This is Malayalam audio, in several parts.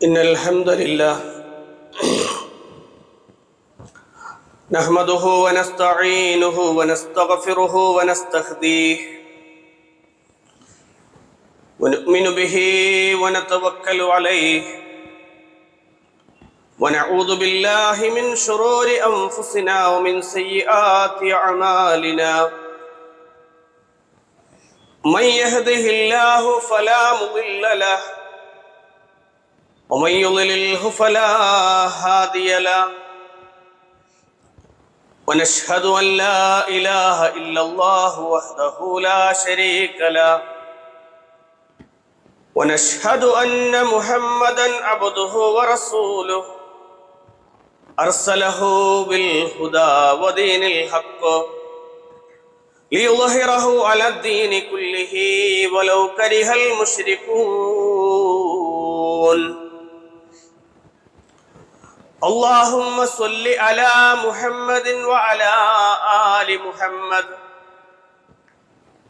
إن الحمد لله نحمده ونستعينه ونستغفره ونستهديه ونؤمن به ونتوكل عليه ونعوذ بالله من شرور أنفسنا ومن سيئات أعمالنا من يهده الله فلا مضل له ومن يضلله فلا هادي له ونشهد أن لا إله إلا الله وحده لا شريك له ونشهد أن محمدا عبده ورسوله أرسله بالهدى ودين الحق ليظهره على الدين كله ولو كره المشركون اللهم صل على محمد وعلى آل محمد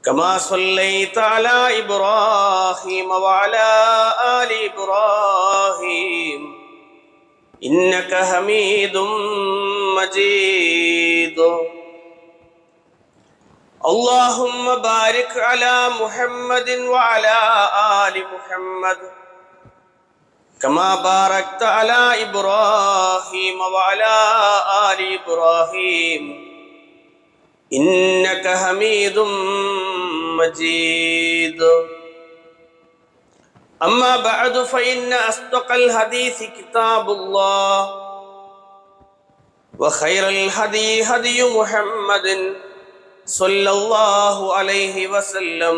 كما صليت على إبراهيم وعلى آل إبراهيم إنك حميد مجيد اللهم بارك على محمد وعلى آل محمد كما باركت على إبراهيم وعلى آل إبراهيم إنك حميد مجيد أما بعد فإن أصدق الحديث كتاب الله وخير الهدي هدي محمد صلى الله عليه وسلم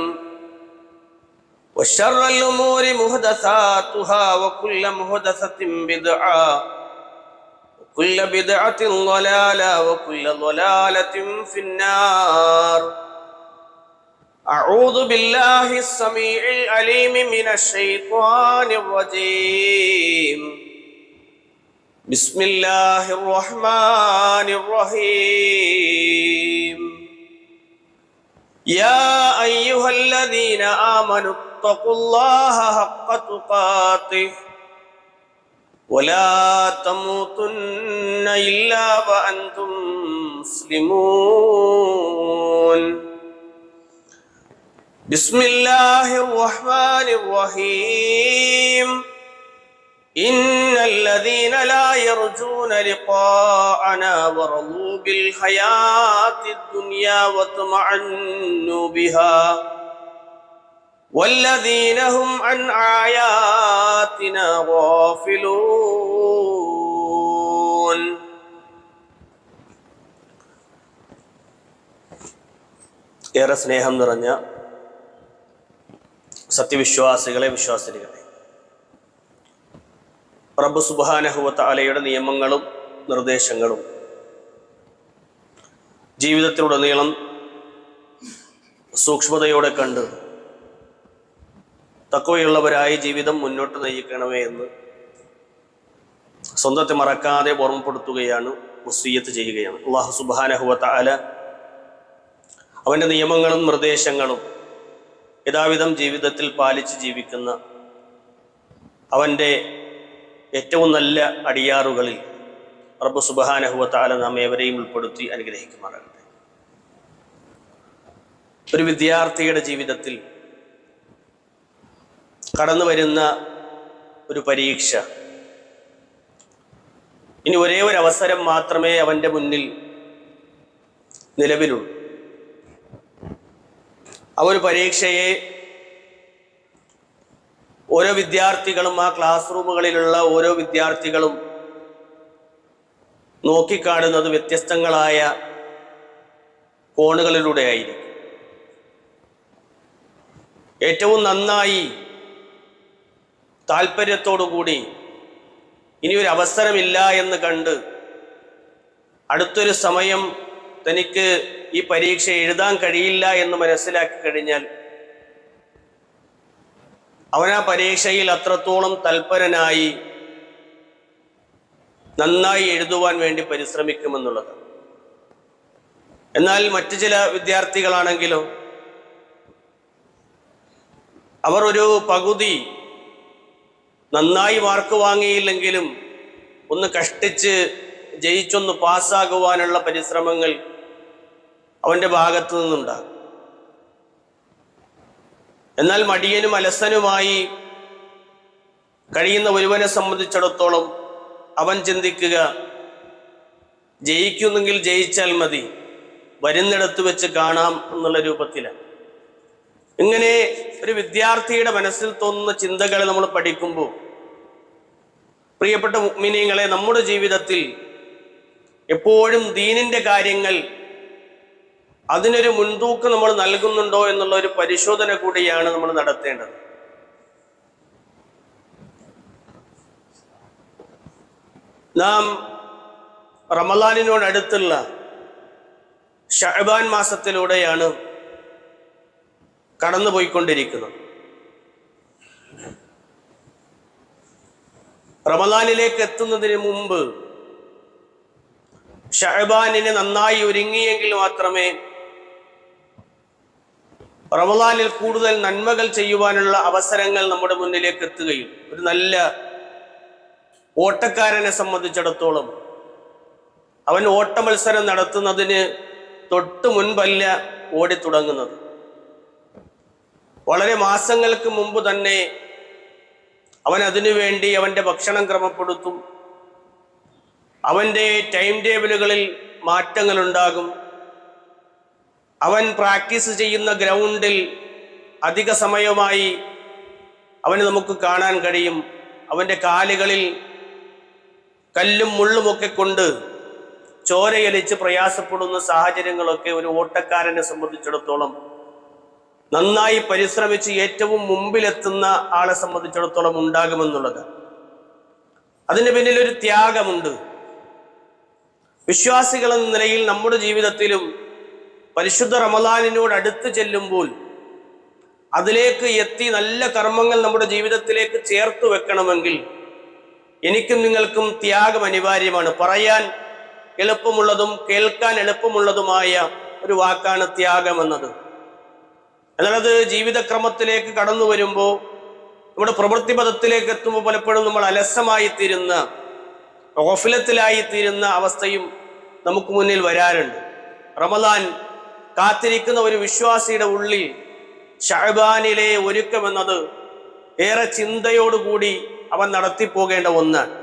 وشر الأمور محدثاتها وكل محدثة بدعة وكل بدعة ضلالة وكل ضلالة في النار. أعوذ بالله السميع العليم من الشيطان الرجيم. بسم الله الرحمن الرحيم. يا أيها الذين آمنوا اتقوا الله حق تقاته ولا تموتن إلا وأنتم مسلمون. بسم الله الرحمن الرحيم. إن الذين لا يرجون لقاءنا ورضوا بالحياة الدنيا واطمأنوا بها والذين هم عن آياتنا غافلون. ഏറെ സ്നേഹം നിറഞ്ഞ സത്യവിശ്വാസികളെ, വിശ്വാസിനികളെ, റബ്ബ് സുബ്ഹാനഹു വ തആലയുടെ നിയമങ്ങളും നിർദ്ദേശങ്ങളും ജീവിതത്തിലുടനീളം സൂക്ഷ്മതയോടെ കണ്ട് തഖ്വയുള്ളവരായി ജീവിതം മുന്നോട്ട് നയിക്കണമേ എന്ന് സ്വന്തത്തെ മറക്കാതെ ഓർമ്മപ്പെടുത്തുകയാണ്, വസിയ്യത്ത് ചെയ്യുകയാണ്. അല്ലാഹു സുബ്ഹാനഹു വ തആല അവൻ്റെ നിയമങ്ങളും നിർദ്ദേശങ്ങളും യഥാവിധം ജീവിതത്തിൽ പാലിച്ച് ജീവിക്കുന്ന അവൻ്റെ ഏറ്റവും നല്ല അടിയാറുകളിൽ റബ്ബ് സുബ്ഹാനഹു വ തആല നാം ഏവരെയും ഉൾപ്പെടുത്തി അനുഗ്രഹിക്കുമാറാകട്ടെ. ഒരു വിദ്യാർത്ഥിയുടെ ജീവിതത്തിൽ കടന്നു വരുന്ന ഒരു പരീക്ഷ, ഇനി ഒരേ ഒരു അവസരം മാത്രമേ അവൻ്റെ മുന്നിൽ നിലവിലുള്ളൂ. ആ ഒരു പരീക്ഷയെ ഓരോ വിദ്യാർത്ഥികളും, ആ ക്ലാസ് റൂമുകളിലുള്ള ഓരോ വിദ്യാർത്ഥികളും നോക്കിക്കാണുന്നത് വ്യത്യസ്തങ്ങളായ കോണുകളിലൂടെ ആയിരിക്കും. ഏറ്റവും നന്നായി താല്പര്യത്തോടുകൂടി ഇനിയൊരു അവസരമില്ല എന്ന് കണ്ട് അടുത്തൊരു സമയം തനിക്ക് ഈ പരീക്ഷ എഴുതാൻ കഴിയില്ല എന്ന് മനസ്സിലാക്കി കഴിഞ്ഞാൽ അവൻ ആ പരീക്ഷയിൽ അത്രത്തോളം തൽപരനായി നന്നായി എഴുതുവാൻ വേണ്ടി പരിശ്രമിക്കുമെന്നുള്ളത്. എന്നാൽ മറ്റു ചില വിദ്യാർത്ഥികളാണെങ്കിലോ അവർ ഒരു പകുതി നന്നായി മാർക്ക് വാങ്ങിയില്ലെങ്കിലും ഒന്ന് കഷ്ടിച്ച് ജയിച്ചൊന്ന് പാസ്സാകുവാനുള്ള പരിശ്രമങ്ങൾ അവൻ്റെ ഭാഗത്തു നിന്നുണ്ടാകും. എന്നാൽ മടിയനും അലസനുമായി കഴിയുന്ന ഒരുവനെ സംബന്ധിച്ചിടത്തോളം അവൻ ചിന്തിക്കുക, ജയിക്കുന്നെങ്കിൽ ജയിച്ചാൽ മതി, വരുന്നിടത്ത് വെച്ച് കാണാം എന്നുള്ള രൂപത്തിലാണ്. ഇങ്ങനെ ഒരു വിദ്യാർത്ഥിയുടെ മനസ്സിൽ തോന്നുന്ന ചിന്തകളെ നമ്മൾ പഠിക്കുമ്പോൾ, പ്രിയപ്പെട്ട മുഅ്മിനീങ്ങളെ, നമ്മുടെ ജീവിതത്തിൽ എപ്പോഴും ദീനിന്റെ കാര്യങ്ങൾ അതിനൊരു മുൻതൂക്കം നമ്മൾ നൽകുന്നുണ്ടോ എന്നുള്ള ഒരു പരിശോധന കൂടിയാണ് നമ്മൾ നടത്തേണ്ടത്. നാം റമളാനിനോടടുത്തുള്ള ശഅബാൻ മാസത്തിലൂടെയാണ് കടന്നുപോയിക്കൊണ്ടിരിക്കുന്നത്. റമളാനിലേക്ക് എത്തുന്നതിന് മുമ്പ് ശഅബാനിനെ നന്നായി ഒരുങ്ങിയെങ്കിൽ മാത്രമേ റമളാനിൽ കൂടുതൽ നന്മകൾ ചെയ്യുവാനുള്ള അവസരങ്ങൾ നമ്മുടെ മുന്നിലേക്ക് എത്തുകയും. ഒരു നല്ല ഓട്ടക്കാരനെ സംബന്ധിച്ചിടത്തോളം അവൻ ഓട്ട മത്സരം നടത്തുന്നതിന് തൊട്ട് മുൻപല്ല ഓടിത്തുടങ്ങുന്നത്. വളരെ മാസങ്ങൾക്ക് മുമ്പ് തന്നെ അവൻ അതിനുവേണ്ടി അവൻ്റെ ഭക്ഷണം ക്രമപ്പെടുത്തും. അവൻ്റെ ടൈം ടേബിളുകളിൽ മാറ്റങ്ങൾ ഉണ്ടാകും. അവൻ പ്രാക്ടീസ് ചെയ്യുന്ന ഗ്രൗണ്ടിൽ അധിക സമയമായി അവന് നമുക്ക് കാണാൻ കഴിയും. അവൻ്റെ കാലുകളിൽ കല്ലും മുള്ളുമൊക്കെ കൊണ്ട് ചോരയൊലിച്ച് പ്രയാസപ്പെടുന്ന സാഹചര്യങ്ങളൊക്കെ ഒരു ഓട്ടക്കാരനെ സംബന്ധിച്ചിടത്തോളം, നന്നായി പരിശ്രമിച്ച് ഏറ്റവും മുമ്പിലെത്തുന്ന ആളെ സംബന്ധിച്ചിടത്തോളം ഉണ്ടാകുമെന്നുള്ളത്. അതിന് പിന്നിൽ ഒരു ത്യാഗമുണ്ട്. വിശ്വാസികൾ എന്ന നിലയിൽ നമ്മുടെ ജീവിതത്തിലും പരിശുദ്ധ റമളാനിനോട് അടുത്ത് ചെല്ലുമ്പോൾ അതിലേക്ക് എത്തി നല്ല കർമ്മങ്ങൾ നമ്മുടെ ജീവിതത്തിലേക്ക് ചേർത്ത് വെക്കണമെങ്കിൽ എനിക്കും നിങ്ങൾക്കും ത്യാഗം അനിവാര്യമാണ്. പറയാൻ എളുപ്പമുള്ളതും കേൾക്കാൻ എളുപ്പമുള്ളതുമായ ഒരു വാക്കാണ് ത്യാഗം എന്നത്. എന്നാൽ അത് ജീവിതക്രമത്തിലേക്ക് കടന്നു വരുമ്പോൾ, നമ്മുടെ പ്രവൃത്തി പദത്തിലേക്ക് എത്തുമ്പോൾ പലപ്പോഴും നമ്മൾ അലസമായി തീരുന്ന, ഗഫലത്തിലായി തീരുന്ന അവസ്ഥയും നമുക്ക് മുന്നിൽ വരാറുണ്ട്. റമളാൻ കാത്തിരിക്കുന്ന ഒരു വിശ്വാസിയുടെ ഉള്ളിൽ ശഅബാനിലെ ഒരുക്കമെന്നത് ഏറെ ചിന്തയോടുകൂടി അവൻ നടത്തിപ്പോകേണ്ട ഒന്നാണ്.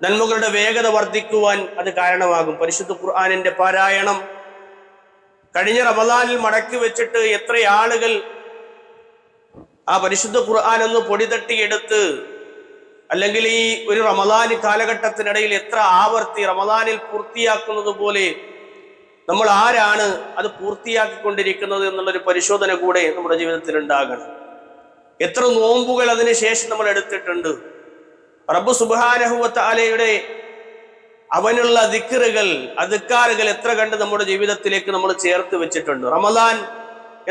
നന്മകളുടെ വേഗത വർദ്ധിക്കുവാൻ അത് കാരണമാകും. പരിശുദ്ധ ഖുർആനിന്റെ പാരായണം കഴിഞ്ഞ റമളാനിൽ മടക്കി വെച്ചിട്ട് എത്ര ആളുകൾ ആ പരിശുദ്ധ ഖുർആൻ ഒന്ന് പൊടിതട്ടിയെടുത്ത്, അല്ലെങ്കിൽ ഈ ഒരു റമളാൻ കാലഘട്ടത്തിനിടയിൽ എത്ര ആവർത്തി റമളാനിൽ പൂർത്തിയാക്കുന്നത് പോലെ നമ്മൾ ആരാണ് അത് പൂർത്തിയാക്കിക്കൊണ്ടിരിക്കുന്നത് എന്നുള്ളൊരു പരിശോധന കൂടെ നമ്മുടെ ജീവിതത്തിൽ ഉണ്ടാകണം. എത്ര നോമ്പുകൾ അതിന് ശേഷം നമ്മൾ എടുത്തിട്ടുണ്ട്. റബ്ബ് സുബ്ഹാനഹു വ തആലയുടെ അവനുള്ള ദിക്റുകൾ, അദ്കാറുകൾ എത്ര കണ്ട് നമ്മുടെ ജീവിതത്തിലേക്ക് നമ്മൾ ചേർത്ത് വെച്ചിട്ടുണ്ട്. റമളാൻ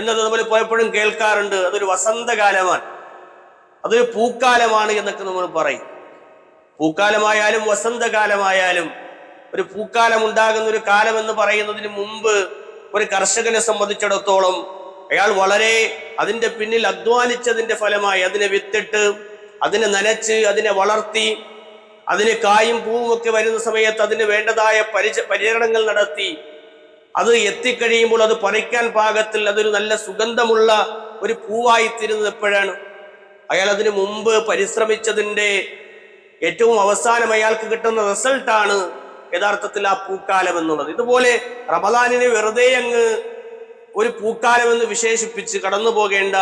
എന്നത് നമ്മൾ പലപ്പോഴും കേൾക്കാറുണ്ട്, അതൊരു വസന്തകാലമാണ്, അതൊരു പൂക്കാലമാണ് എന്നൊക്കെ നമ്മൾ പറയും. പൂക്കാലമായാലും വസന്തകാലമായാലും ഒരു പൂക്കാലം ഉണ്ടാകുന്ന ഒരു കാലം എന്ന് പറയുന്നതിന് മുമ്പ് ഒരു കർഷകനെ സംബന്ധിച്ചിടത്തോളം അയാൾ വളരെ അതിൻ്റെ പിന്നിൽ അധ്വാനിച്ചതിൻ്റെ ഫലമായി അതിനെ വിത്തിട്ട്, അതിനെ നനച്ച്, അതിനെ വളർത്തി, അതിന് കായും പൂവും ഒക്കെ വരുന്ന സമയത്ത് അതിന് വേണ്ടതായ പരിചരണങ്ങൾ നടത്തി അത് എത്തിക്കഴിയുമ്പോൾ അത് പറിക്കാൻ പാകത്തിൽ അതൊരു നല്ല സുഗന്ധമുള്ള ഒരു പൂവായി തീരുന്നത് എപ്പോഴാണ്? അയാൾ അതിനു മുമ്പ് പരിശ്രമിച്ചതിൻ്റെ ഏറ്റവും അവസാനം അയാൾക്ക് കിട്ടുന്ന റിസൾട്ടാണ് യഥാർത്ഥത്തിൽ ആ പൂക്കാലം എന്നുള്ളത്. ഇതുപോലെ റമളാനിനെ വെറുതെ അങ്ങ് ഒരു പൂക്കാലം എന്ന് വിശേഷിപ്പിച്ച് കടന്നു പോകേണ്ട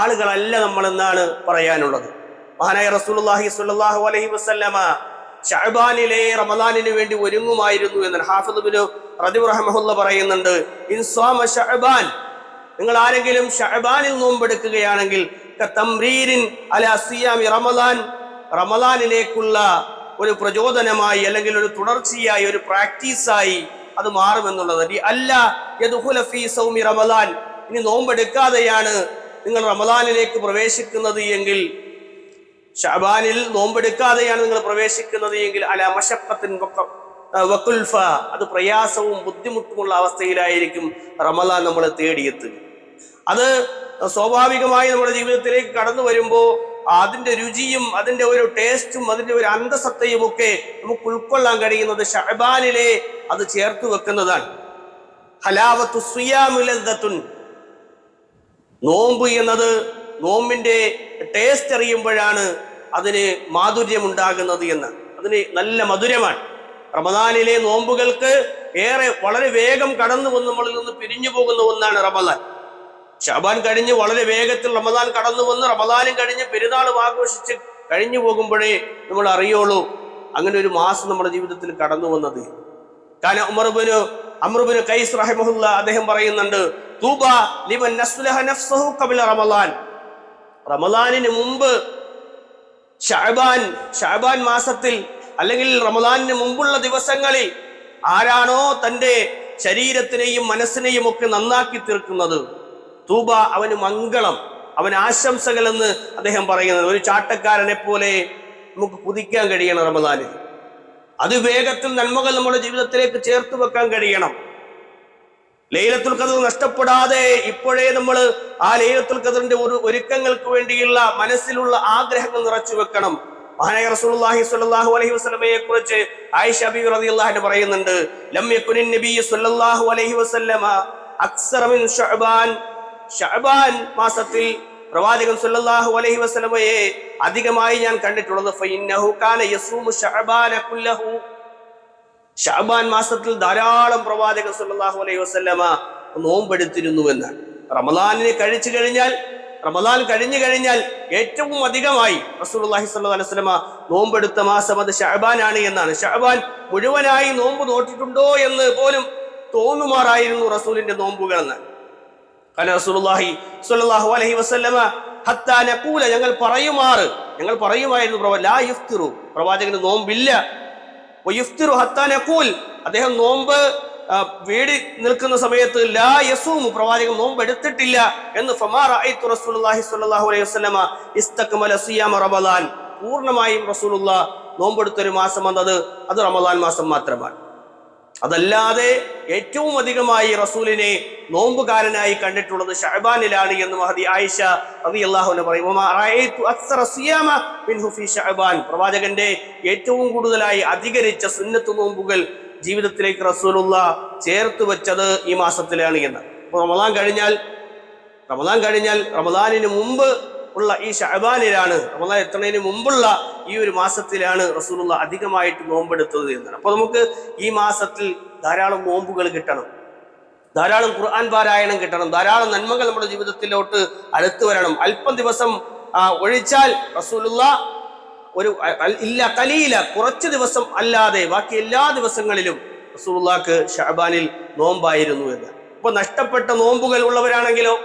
ആളുകളല്ല നമ്മളെന്നാണ് പറയാനുള്ളത്. മഹാനായ റസൂലുള്ളാഹി സ്വല്ലല്ലാഹു അലൈഹി വസല്ലമ ശഅബാനിലെ റമളാനിന് വേണ്ടി ഒരുങ്ങുമായിരുന്നു എന്ന് ഹാഫിദ് ഇബ്നു റജബ് റഹിമഹുല്ലാഹ് പറയുന്നുണ്ട്. ഇൻസാമ ശഅബാൻ, നിങ്ങൾ ആരെങ്കിലും ശഅബാനിൽ നോമ്പെടുക്കുകയാണെങ്കിൽ കതംരീരിൻ അലാ സിയാമി റമളാൻ, റമളാനിലേക്കുള്ള ഒരു പ്രചോദനമായി അല്ലെങ്കിൽ ഒരു തുടർച്ചയായി ഒരു പ്രാക്ടീസായി അത് മാറുമെന്നുള്ളത്. അല്ല യദ്ഖുല ഫീ സൗമി റമളാൻ, ഇനി നോമ്പെടുക്കാതെയാണ് നിങ്ങൾ റമളാനിലേക്ക് പ്രവേശിക്കുന്നത് എങ്കിൽ, ശഅബാനിൽ നോമ്പെടുക്കാതെയാണ് നിങ്ങൾ പ്രവേശിക്കുന്നത് എങ്കിൽ അല മശഖത്തിൻ വകുൽഫ, അത് പ്രയാസവും ബുദ്ധിമുട്ടുമുള്ള അവസ്ഥയിലായിരിക്കും റമളാൻ നമ്മളെ തേടിയെത്തുക. അത് സ്വാഭാവികമായി നമ്മുടെ ജീവിതത്തിലേക്ക് കടന്നു വരുമ്പോൾ അതിന്റെ രുചിയും അതിന്റെ ഒരു ടേസ്റ്റും അതിന്റെ ഒരു അന്തസത്തയും ഒക്കെ നമുക്ക് ഉൾക്കൊള്ളാൻ കഴിയുന്നത് ശഅബാനിലെ അത് ചേർത്ത് വെക്കുന്നതാണ്. ഹലാവത്തു സിയാമി ലദ്ദത്തുൻ, നോമ്പ് എന്നത് നോമ്പിന്റെ ടേസ്റ്റ് അറിയുമ്പോഴാണ് അതിന് മാധുര്യം ഉണ്ടാകുന്നത് എന്ന്. അതിന് നല്ല മധുരമാണ്. റമദാനിലെ നോമ്പുകൾക്ക് വളരെ വേഗം കടന്നു വന്ന് നമ്മളിൽ നിന്ന് പിരിഞ്ഞു പോകുന്ന ഒന്നാണ് റമദാൻ. ശഅബാൻ കഴിഞ്ഞ് വളരെ വേഗത്തിൽ റമദാൻ കടന്നു വന്ന് റമദാനും കഴിഞ്ഞ് പെരുന്നാളും ആഘോഷിച്ച് കഴിഞ്ഞു പോകുമ്പോഴേ നമ്മൾ അറിയുള്ളൂ അങ്ങനെ ഒരു മാസം നമ്മുടെ ജീവിതത്തിൽ കടന്നു വന്നത്. കാരണം അംറുബ്നു ഖൈസ് റഹിമഹുല്ല അദ്ദേഹം പറയുന്നുണ്ട്, തൂബ ലിമൻ നസ്ലഹ നഫ്സഹു ഖബല റമദാൻ, റമദാനിന് മുമ്പ് ശഅബാൻ മാസത്തിൽ അല്ലെങ്കിൽ റമദാനിന് മുമ്പുള്ള ദിവസങ്ങളിൽ ആരാണോ തൻ്റെ ശരീരത്തിനെയും മനസ്സിനെയും ഒക്കെ നന്നാക്കി തീർക്കുന്നത്, തൂബ അവന് മംഗളം, അവന് ആശംസകൾ എന്ന് അദ്ദേഹം പറയുന്നത്. ഒരു ചാട്ടക്കാരനെ പോലെ നമുക്ക് കുതിക്കാൻ കഴിയണം റമദാനിൽ. അത് വേഗത്തിൽ നന്മകൾ നമ്മുടെ ജീവിതത്തിലേക്ക് ചേർത്ത് വെക്കാൻ കഴിയണം. ലൈലത്തുൽ ഖദർ നഷ്ടപ്പെടാതെ ഇപ്പോഴേ നമ്മൾ ആ ലൈലത്തുൽ ഖദറിന്റെ ഒരുക്കങ്ങൾക്ക് വേണ്ടിയുള്ള മനസ്സിലുള്ള ആഗ്രഹങ്ങൾ നിറച്ചു വെക്കണം. മഹാനായ റസൂലുള്ളാഹി സ്വല്ലല്ലാഹു അലൈഹി വസല്ലമയെ കുറിച്ച് ആയിഷ ബീവി റളിയല്ലാഹു അൻഹ പറയുന്നുണ്ട്, ലം യകുനിൻ നബിയ്യു സ്വല്ലല്ലാഹു അലൈഹി വസല്ലമ അക്സറ മിൻ ശഅബാൻ മാസത്തിൽ പ്രവാചകൻ സ്വല്ലല്ലാഹു അലൈഹി വസല്ലമയെ അധികമായി ഞാൻ കണ്ടിട്ടുള്ളത് ഫഇന്നഹു കാന യസൂമു ശഅബാന കുല്ലഹു, ശഅബാൻ മാസത്തിൽ ധാരാളം പ്രവാചകൻ സ്വല്ലല്ലാഹു അലൈഹി വസല്ലമ നോമ്പെടുത്തിരുന്നു എന്ന്. റമദാൻ കഴിഞ്ഞു കഴിഞ്ഞാൽ ഏറ്റവും അധികമായി റസൂലുള്ളാഹി സ്വല്ലല്ലാഹു അലൈഹി വസല്ലമ നോമ്പെടുത്ത മാസം അത് ശഅബാൻ ആണ് എന്നാണ്. ശഅബാൻ മുഴുവനായി നോമ്പ് നോട്ടിട്ടുണ്ടോ എന്ന് പോലും തോന്നുമാറായിരുന്നു റസൂലിന്റെ നോമ്പുകൾ എന്ന്. കാരണം റസൂലുള്ളാഹി സ്വല്ലല്ലാഹു അലൈഹി വസല്ലമ ഹത്താ നഖൂല, ഞങ്ങൾ പറയുമായിരുന്നു ലാ യുഫ്തിറു, പ്രവാചകന് നോമ്പില്ല. വയുഫ്തിറു ഹത്താ നഖൂൽ, അദ്ദേഹം നോമ്പ് വീടി നിൽക്കുന്ന സമയത്ത് ലാ യസൂമു, പ്രവാചകൻ നോമ്പ് എടുത്തിട്ടില്ല എന്ന്. ഫമാ റഅയ്തു റസൂലുള്ളാഹി സ്വല്ലല്ലാഹു അലൈഹി വസല്ലമ ഇസ്തക്മല സിയാമ റമദാൻ, പൂർണ്ണമായും റസൂലുള്ളാഹ് നോമ്പെടുത്തൊരു മാസം അത് റമദാൻ മാസം മാത്രമാണ്. അതല്ലാതെ ഏറ്റവും അധികമായി റസൂലിനെ നോമ്പുകാരനായി കണ്ടിട്ടുള്ളത് ശഅബാനിലാണ് എന്ന് മഹദി ആയിഷ റളിയല്ലാഹു അൻഹ പറയും. പ്രവാചകന്റെ ഏറ്റവും കൂടുതലായി അധികരിച്ച സുന്നത്ത് നോമ്പുകൾ ജീവിതത്തിലേക്ക് റസൂലുള്ളാഹ് ചേർത്ത് വെച്ചത് ഈ മാസത്തിലാണ് എന്ന്. അപ്പോൾ റമദാൻ കഴിഞ്ഞാൽ റമദാനിന് മുമ്പ് ഉള്ള ഈ ശഅബാനിലാണ്, റമദാൻ എത്തുന്നതിന് മുമ്പുള്ള ഈ ഒരു മാസത്തിലാണ് റസൂലുള്ളാഹ് അധികമായിട്ട് നോമ്പെടുത്തത് എന്നാണ്. അപ്പോൾ നമുക്ക് ഈ മാസത്തിൽ ധാരാളം നോമ്പുകൾ കിട്ടണം, ധാരാളം ഖുർആൻ പാരായണം കിട്ടണം, ധാരാളം നന്മകൾ നമ്മുടെ ജീവിതത്തിലോട്ട് അടുത്തു വരണം. അല്പം ദിവസം ഒഴിച്ചാൽ റസൂലുള്ളാഹ് കുറച്ച് ദിവസം അല്ലാതെ ബാക്കി എല്ലാ ദിവസങ്ങളിലും റസൂലുള്ളാഹിക്ക് ശഅബാനിൽ നോമ്പായിരുന്നു എന്ന്. ഇപ്പൊ നഷ്ടപ്പെട്ട നോമ്പുകൾ ഉള്ളവരാണെങ്കിലോ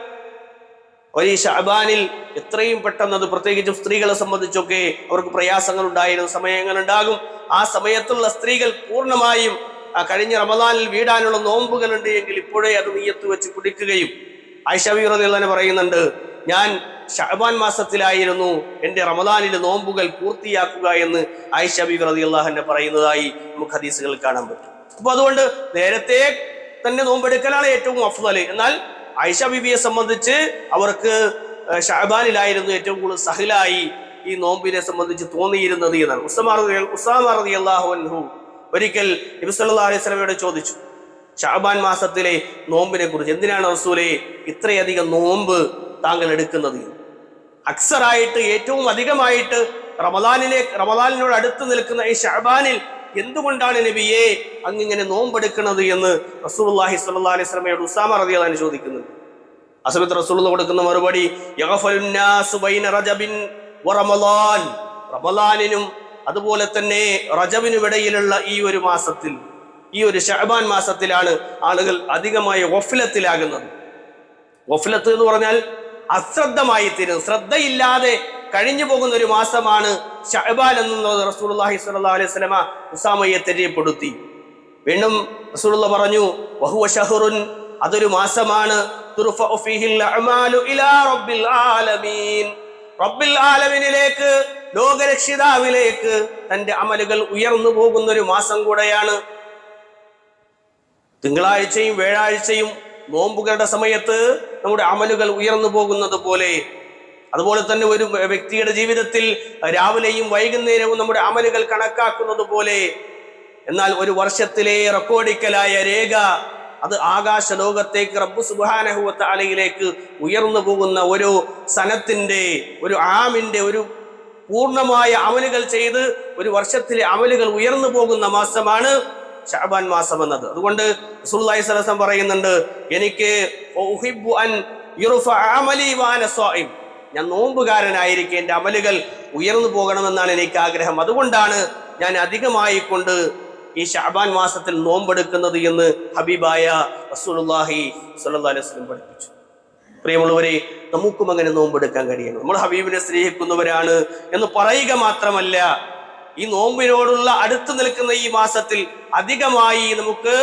ഈ ശഅബാനിൽ എത്രയും പെട്ടെന്ന്, അത് പ്രത്യേകിച്ചും സ്ത്രീകളെ സംബന്ധിച്ചൊക്കെ അവർക്ക് പ്രയാസങ്ങൾ ഉണ്ടായിരുന്ന സമയങ്ങൾ ഉണ്ടാകും. ആ സമയത്തുള്ള സ്ത്രീകൾ പൂർണ്ണമായും കഴിഞ്ഞ റമദാനിൽ വീടാനുള്ള നോമ്പുകൾ ഉണ്ട് എങ്കിൽ ഇപ്പോഴേ അത് നിയ്യത്ത് വെച്ച് കുടിക്കുകയും. ആയിഷ ബീവി റളിയല്ലാഹു അൻഹ പറയുന്നുണ്ട്, ഞാൻ ശഅബാൻ മാസത്തിലായിരുന്നു എൻ്റെ റമദാനിലെ നോമ്പുകൾ പൂർത്തിയാക്കുക എന്ന് ആയിഷ ബീവി റളിയല്ലാഹു അൻഹ പറയുന്നതായി നമുക്ക് ഹദീസുകൾ കാണാൻ പറ്റും. അപ്പൊ അതുകൊണ്ട് നേരത്തെ തന്നെ നോമ്പെടുക്കലാണ് ഏറ്റവും അഫ്ളൽ. എന്നാൽ ആയിഷ ബീവിയെ സംബന്ധിച്ച് അവർക്ക് ശഅബാനിലായിരുന്നു ഏറ്റവും കൂടുതൽ സഹലായി ഈ നോമ്പിനെ സംബന്ധിച്ച് തോന്നിയിരുന്നത് എന്നാണ്. ഉസാമ റളിയല്ലാഹു അൻഹു ഒരിക്കൽ നബി സല്ലല്ലാഹു അലൈഹി വസല്ലമയോട് ചോദിച്ചു ശഅബാൻ മാസത്തിലെ നോമ്പിനെ കുറിച്ച്, എന്തിനാണ് റസൂലേ ഇത്രയധികം നോമ്പ് താങ്കൾ എടുക്കുന്നത്? അക്സറായിട്ട് ഏറ്റവും അധികമായിട്ട് റമദാനിനോട് അടുത്ത് നിൽക്കുന്ന ഈ ശഅബാനിൽ എന്തുകൊണ്ടാണ് നബിയെ അങ്ങിങ്ങനെ നോമ്പെടുക്കുന്നത് എന്ന് റസൂലുള്ളാഹി സ്വല്ലല്ലാഹു അലൈഹി വസല്ലമയോട് ഉസാമ റളിയല്ലാഹു അൻഹു ചോദിക്കുന്നുണ്ട്. ആ സമയത്ത് റസൂലുള്ളാഹി കൊടുക്കുന്ന മറുപടി, യഗ്ഫലുന്നാസു ബൈന റജബിൻ വറമളാൻ, റമളാനിനും അതുപോലെ തന്നെ റജബിനുമിടയിലുള്ള ഈ ഒരു മാസത്തിൽ, ഈ ഒരു ശഅബാൻ മാസത്തിലാണ് ആളുകൾ അധികമായി ഗഫലത്തിലാകുന്നത്. ഗഫലത്ത് എന്ന് പറഞ്ഞാൽ അശ്രദ്ധമായി തീരുന്നത്, ശ്രദ്ധയില്ലാതെ കഴിഞ്ഞു പോകുന്ന ഒരു മാസമാണ് ശഅബാൻ എന്നുള്ളത് റസൂലുള്ളാഹി സ്വല്ലല്ലാഹു അലൈഹി വസല്ലമ ഉസാമയെ തെര്യപ്പെടുത്തി. വീണ്ടും റസൂലുള്ളാഹി പറഞ്ഞു, വഹുവ ശഹ്റുൻ, അതൊരു മാസമാണ്, തുർഫഉ ഫീഹിൽ അഅമാലു ഇലാ റബ്ബിൽ ആലമീൻ, റബ്ബിൽ ആലമീനിലേക്ക്, ലോകരക്ഷിതാവിലേക്ക് തന്റെ അമലുകൾ ഉയർന്നു പോകുന്ന ഒരു മാസം കൂടെയാണ്. തിങ്കളാഴ്ചയും വ്യാഴാഴ്ചയും നോമ്പുകളുടെ സമയത്ത് നമ്മുടെ അമലുകൾ ഉയർന്നു പോകുന്നത് പോലെ അതുപോലെ തന്നെ ഒരു വ്യക്തിയുടെ ജീവിതത്തിൽ രാവിലെയും വൈകുന്നേരവും നമ്മുടെ അമലുകൾ കണക്കാക്കുന്നത് പോലെ, എന്നാൽ ഒരു വർഷത്തിലെ റെക്കോർഡിക്കലായ രേഖ അത് ആകാശ ലോകത്തേക്ക് റബ്ബ് സുബ്ഹാനഹു വ തആലയിലേക്ക് ഉയർന്നു പോകുന്ന ഒരു സനത്തിന്റെ, ഒരു ആമിന്റെ, ഒരു പൂർണ്ണമായ അമലുകൾ ചെയ്ത് ഒരു വർഷത്തിലെ അമലുകൾ ഉയർന്നു പോകുന്ന മാസമാണ് ശഅബാൻ മാസം എന്നത്. അതുകൊണ്ട് റസൂലുള്ളാഹി സ്വല്ലല്ലാഹു അലൈഹി വസല്ലം പറയുന്നുണ്ട്, എനിക്ക് ഉഹിബ്ബു അൻ യുർഫഅ അമലി വഅന സ്വായിം, ഞാൻ നോമ്പുകാരനായിരിക്കെ എൻ്റെ അമലുകൾ ഉയർന്നു പോകണമെന്നാണ് എനിക്ക് ആഗ്രഹം. അതുകൊണ്ടാണ് ഞാൻ അധികമായി കൊണ്ട് ഈ ശഅബാൻ മാസത്തിൽ നോമ്പെടുക്കുന്നത് എന്ന് ഹബീബായ റസൂലുള്ളാഹി സ്വല്ലല്ലാഹു അലൈഹി വസല്ലം പഠിപ്പിച്ചു. പ്രിയമുള്ളവരെ, നമുക്കും അങ്ങനെ നോമ്പെടുക്കാൻ കഴിയണം. നമ്മൾ ഹബീബിനെ സ്നേഹിക്കുന്നവരാണ് എന്ന് പറയുക മാത്രമല്ല, ഈ നോമ്പിനോടുള്ള അടുത്ത് നിൽക്കുന്ന ഈ മാസത്തിൽ അധികമായി നമുക്ക്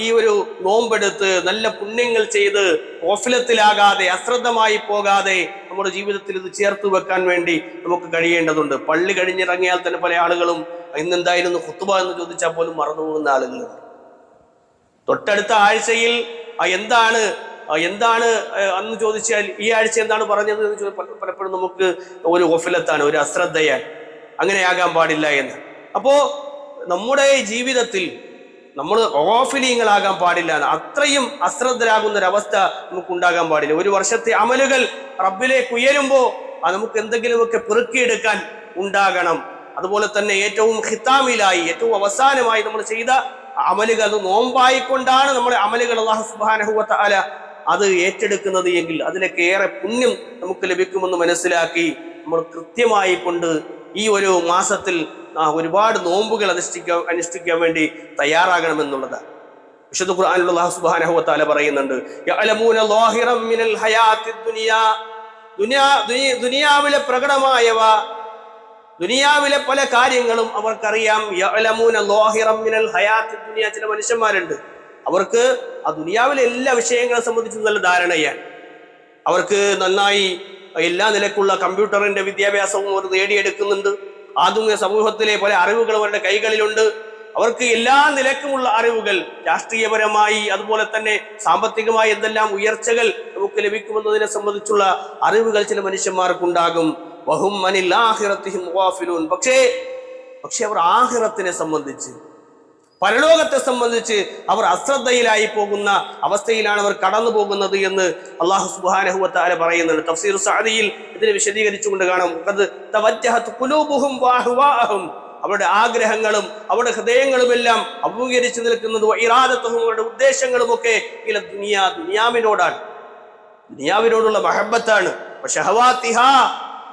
ഈ ഒരു നോമ്പെടുത്ത് നല്ല പുണ്യങ്ങൾ ചെയ്ത് ഓഫിലത്തിലാകാതെ അശ്രദ്ധമായി പോകാതെ നമ്മുടെ ജീവിതത്തിൽ ഇത് ചേർത്ത് വെക്കാൻ വേണ്ടി നമുക്ക് കഴിയേണ്ടതുണ്ട്. പള്ളി കഴിഞ്ഞിറങ്ങിയാൽ തന്നെ പല ആളുകളും ഇന്നെന്തായിരുന്നു ഖുത്ബ എന്ന് ചോദിച്ചാൽ പോലും മറന്നുപോകുന്ന ആളുകളുണ്ട്. തൊട്ടടുത്ത ആഴ്ചയിൽ എന്താണ് അന്ന് ചോദിച്ചാൽ ഈ ആഴ്ച എന്താണ് പറഞ്ഞത് എന്ന് പലപ്പോഴും നമുക്ക് ഒരു ഓഫിലത്താണ്, ഒരു അശ്രദ്ധയാണ്. അങ്ങനെയാകാൻ പാടില്ല എന്ന്. അപ്പോ നമ്മുടെ ജീവിതത്തിൽ നമ്മൾ ഓഫിലിങ്ങളാകാൻ പാടില്ല, അത്രയും അശ്രദ്ധരാകുന്ന ഒരവസ്ഥ നമുക്ക് ഉണ്ടാകാൻ പാടില്ല. ഒരു വർഷത്തെ അമലുകൾ റബ്ബിലേക്ക് ഉയരുമ്പോൾ അത് നമുക്ക് എന്തെങ്കിലുമൊക്കെ പെറുക്കിയെടുക്കാൻ ഉണ്ടാകണം. അതുപോലെ തന്നെ ഏറ്റവും ഖിതാമിലായി, ഏറ്റവും അവസാനമായി നമ്മൾ ചെയ്ത അമലുകൾ, അത് നോമ്പായിക്കൊണ്ടാണ് നമ്മുടെ അമലുകൾ അല്ലാഹു സുബ്ഹാനഹു വ തആല അത് ഏറ്റെടുക്കുന്നത് എങ്കിൽ അതിലൊക്കെ ഏറെ പുണ്യം നമുക്ക് ലഭിക്കുമെന്ന് മനസ്സിലാക്കി നമ്മൾ കൃത്യമായി കൊണ്ട് ഈ ഒരു മാസത്തിൽ ഒരുപാട് നോമ്പുകൾ അനുഷ്ഠിക്കാൻ വേണ്ടി തയ്യാറാകണമെന്നുള്ളതാണ്. വിശുദ്ധ ഖുർആനിൽ അല്ലാഹു സുബ്ഹാനഹു വ തആല പറയുന്നുണ്ട്, യഅലമൂന ളാഹിറൻ മിനൽ ഹയാത്തിദ് ദുനിയാ, ദുനിയാവിലെ പ്രകടമായവ, ദുനിയാവിലെ പല കാര്യങ്ങളും അവർക്കറിയാം. യഅലമൂന ളാഹിറൻ മിനൽ ഹയാത്തിദ് ദുനിയാ, ചില മനുഷ്യന്മാരുണ്ട് അവർക്ക് ആ ദുനിയാവിലെ എല്ലാ വിഷയങ്ങളെ സംബന്ധിച്ച് നല്ല ധാരണയാണ്. അവർക്ക് നന്നായി എല്ലാ നിലക്കുള്ള കമ്പ്യൂട്ടറിന്റെ വിദ്യാഭ്യാസവും അവർ നേടിയെടുക്കുന്നുണ്ട്. ആധുനിക സമൂഹത്തിലെ പല അറിവുകൾ അവരുടെ കൈകളിലുണ്ട്. അവർക്ക് എല്ലാ നിലക്കുമുള്ള അറിവുകൾ, രാഷ്ട്രീയപരമായി അതുപോലെ തന്നെ സാമ്പത്തികമായി എന്തെല്ലാം ഉയർച്ചകൾ നമുക്ക് ലഭിക്കുമെന്നതിനെ സംബന്ധിച്ചുള്ള അറിവുകൾ ചില മനുഷ്യന്മാർക്കുണ്ടാകും. വഹും അനിൽ ആഖിറത്തിഹിം ഗാഫിലൂൻ, പക്ഷേ അവർ ആഖിറത്തിനെ സംബന്ധിച്ച്, പരലോകത്തെ സംബന്ധിച്ച് അവർ അശ്രദ്ധയിലായി പോകുന്ന അവസ്ഥയിലാണ് അവർ കടന്നു പോകുന്നത് എന്ന് അല്ലാഹു സുബ്ഹാനഹു വ തആല പറയുന്നുണ്ട്. തഫ്സീർ സഅദിയിൽ ഇതിനെ വിശദീകരിച്ചുകൊണ്ട് കാണാം, ഖദ് തവജ്ജഹത് ഖുലൂബുഹും വഅഹ്വാഅഹും, അവരുടെ ആഗ്രഹങ്ങളും അവരുടെ ഹൃദയങ്ങളുമെല്ലാം അഭിമുഖീകരിച്ചു നിൽക്കുന്നത് ഇറാദത്തുഹും, അവരുടെ ഉദ്ദേശങ്ങളുമൊക്കെ ഇല ദുനിയാ, ദുനിയാവിനോടാണ്, ദുനിയാവിനോടുള്ള മഹബ്ബത്താണ്. വശഹവാതിഹാ,